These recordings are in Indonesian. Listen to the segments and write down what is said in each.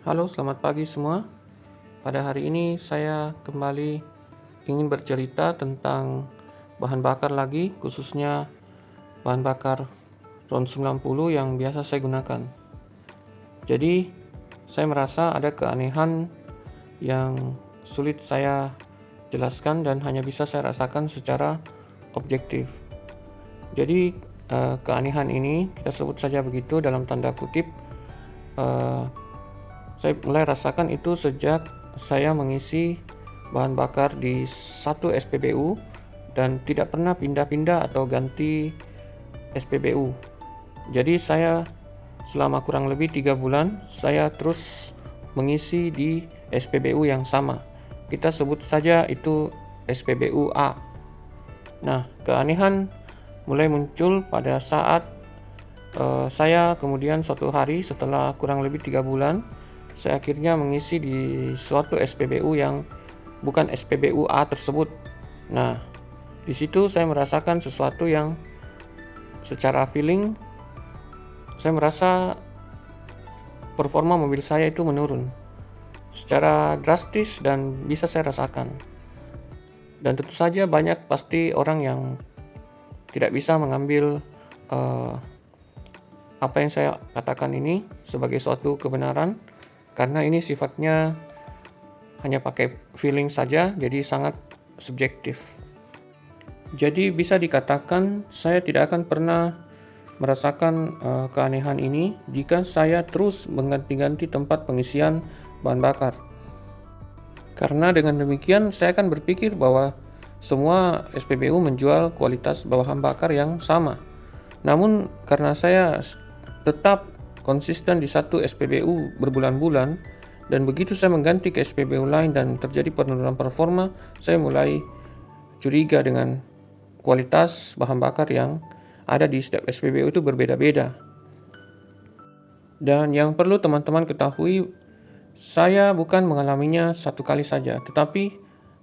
Halo, selamat pagi semua. Pada hari ini saya kembali ingin bercerita tentang bahan bakar lagi, khususnya bahan bakar RON 90 yang biasa saya gunakan. Jadi, saya merasa ada keanehan yang sulit saya jelaskan dan hanya bisa saya rasakan secara objektif. Jadi, keanehan ini kita sebut saja begitu dalam tanda kutip. Saya mulai rasakan itu sejak saya mengisi bahan bakar di satu SPBU dan tidak pernah pindah-pindah atau ganti SPBU. Jadi saya selama kurang lebih 3 bulan saya terus mengisi di SPBU yang sama. Kita sebut saja itu SPBU A. Nah, keanehan mulai muncul pada saat saya kemudian suatu hari setelah kurang lebih 3 bulan saya akhirnya mengisi di suatu SPBU yang bukan SPBU A tersebut. Nah, di situ saya merasakan sesuatu yang secara feeling saya merasa performa mobil saya itu menurun secara drastis dan bisa saya rasakan. Dan tentu saja banyak pasti orang yang tidak bisa mengambil apa yang saya katakan ini sebagai suatu kebenaran, karena ini sifatnya hanya pakai feeling saja, jadi sangat subjektif. Jadi bisa dikatakan saya tidak akan pernah merasakan keanehan ini jika saya terus mengganti-ganti tempat pengisian bahan bakar. Karena dengan demikian saya akan berpikir bahwa semua SPBU menjual kualitas bahan bakar yang sama. Namun karena saya tetap konsisten di satu SPBU berbulan-bulan, dan begitu saya mengganti ke SPBU lain dan terjadi penurunan performa, saya mulai curiga dengan kualitas bahan bakar yang ada di setiap SPBU itu berbeda-beda. Dan yang perlu teman-teman ketahui, saya bukan mengalaminya satu kali saja, tetapi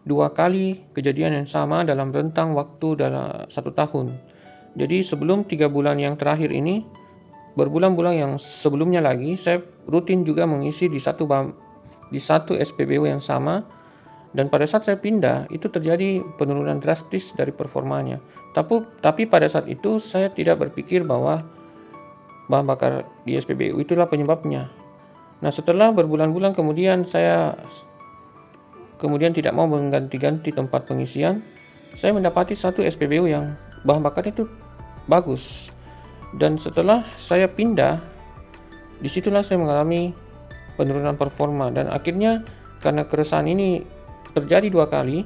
2 kali kejadian yang sama dalam rentang waktu dalam 1 tahun. Jadi sebelum 3 bulan yang terakhir ini, berbulan-bulan yang sebelumnya lagi, saya rutin juga mengisi di satu SPBU yang sama, dan pada saat saya pindah, itu terjadi penurunan drastis dari performanya. Tapi pada saat itu, saya tidak berpikir bahwa bahan bakar di SPBU itulah penyebabnya. Nah, setelah berbulan-bulan kemudian, saya tidak mau mengganti-ganti tempat pengisian, saya mendapati satu SPBU yang bahan bakarnya itu bagus. Dan setelah saya pindah, disitulah saya mengalami penurunan performa, dan akhirnya karena keresahan ini terjadi 2 kali,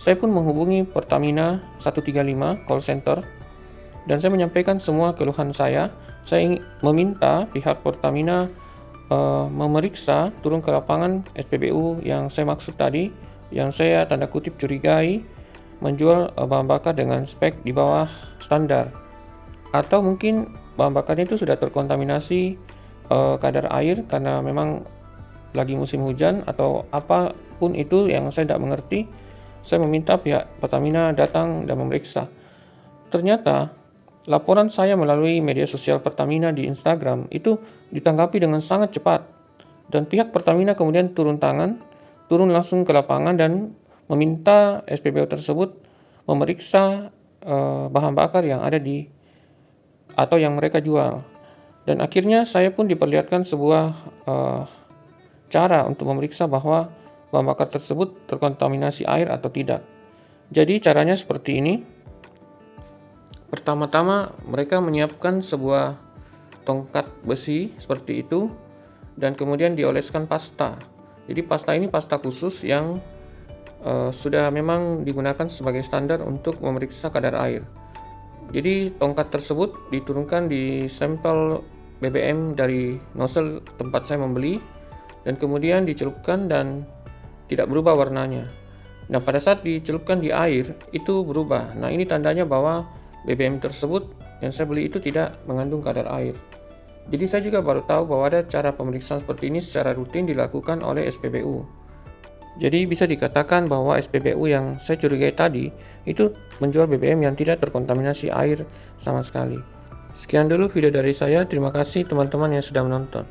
saya pun menghubungi Pertamina 135 call center dan saya menyampaikan semua keluhan saya. Saya meminta pihak Pertamina memeriksa turun ke lapangan SPBU yang saya maksud tadi, yang saya tanda kutip curigai menjual bahan bakar dengan spek di bawah standar. Atau mungkin bahan bakarnya itu sudah terkontaminasi kadar air karena memang lagi musim hujan atau apapun itu yang saya tidak mengerti. Saya meminta pihak Pertamina datang dan memeriksa. Ternyata laporan saya melalui media sosial Pertamina di Instagram itu ditanggapi dengan sangat cepat, dan pihak Pertamina kemudian turun langsung ke lapangan dan meminta SPBU tersebut memeriksa bahan bakar yang ada atau yang mereka jual. Dan akhirnya saya pun diperlihatkan sebuah cara untuk memeriksa bahwa bahan bakar tersebut terkontaminasi air atau tidak. Jadi caranya seperti ini. Pertama-tama mereka menyiapkan sebuah tongkat besi seperti itu dan kemudian dioleskan pasta. Jadi pasta ini pasta khusus yang sudah memang digunakan sebagai standar untuk memeriksa kadar air. Jadi tongkat tersebut diturunkan di sampel BBM dari nozzle tempat saya membeli, dan kemudian dicelupkan dan tidak berubah warnanya. Nah, pada saat dicelupkan di air itu berubah. Nah, ini tandanya bahwa BBM tersebut yang saya beli itu tidak mengandung kadar air. Jadi saya juga baru tahu bahwa ada cara pemeriksaan seperti ini secara rutin dilakukan oleh SPBU. Jadi bisa dikatakan bahwa SPBU yang saya curigai tadi itu menjual BBM yang tidak terkontaminasi air sama sekali. Sekian dulu video dari saya. Terima kasih teman-teman yang sudah menonton.